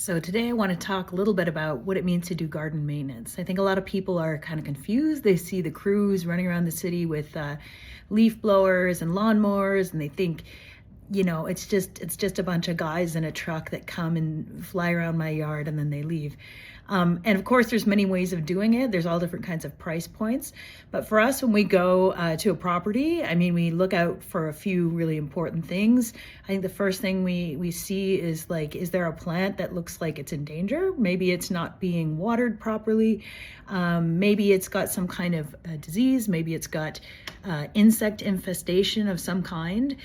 So today I want to talk a little bit about what it means to do garden maintenance. I think a lot of people are kind of confused. They see the crews running around the city with leaf blowers and lawnmowers, and they think, it's just a bunch of guys in a truck that come and fly around my yard and then they leave. And of course, there's many ways of doing it. There's all different kinds of price points. But for us, when we go to a property, we look out for a few really important things. I think the first thing we see is is there a plant that looks like it's in danger? Maybe it's not being watered properly. Maybe it's got some kind of disease. Maybe it's got insect infestation of some kind.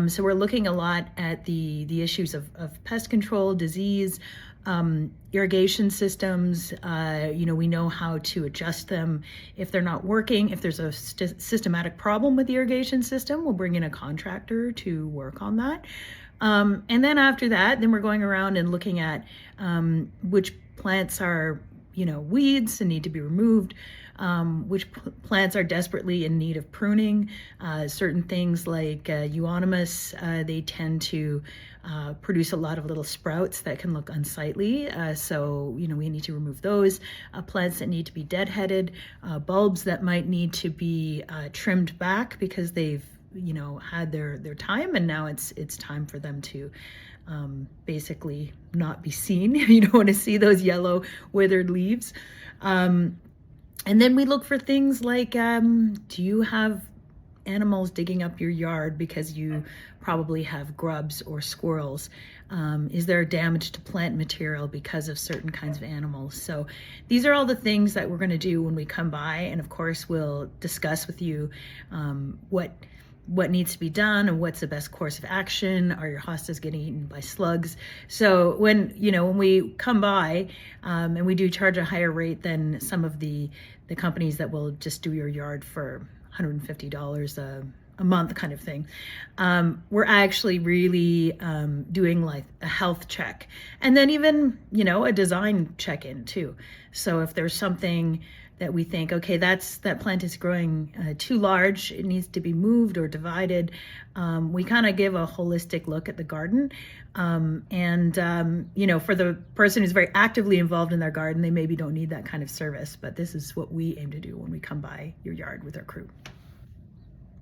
So we're looking a lot at the issues of pest control, disease, irrigation systems. We know how to adjust them if they're not working. If there's a systematic problem with the irrigation system, we'll bring in a contractor to work on that. And then after that, then we're going around and looking at which plants are weeds and need to be removed, which plants are desperately in need of pruning. Certain things like euonymus, they tend to produce a lot of little sprouts that can look unsightly. So we need to remove those. Plants that need to be deadheaded, bulbs that might need to be trimmed back because they've had their time, and now it's time for them to basically not be seen. You don't want to see those yellow withered leaves. And then we look for things like, do you have animals digging up your yard because you probably have grubs or squirrels? Is there damage to plant material because of certain kinds of animals? So these are all the things that we're going to do when we come by. And of course, we'll discuss with you what needs to be done and what's the best course of action. Are your hostas getting eaten by slugs? So when we come by, and we do charge a higher rate than some of the companies that will just do your yard for $150 a month kind of thing, we're actually really doing like a health check, and then even a design check-in too. So if there's something that we think, okay, that plant is growing too large, it needs to be moved or divided, we kind of give a holistic look at the garden. And for the person who's very actively involved in their garden, they maybe don't need that kind of service, but this is what we aim to do when we come by your yard with our crew.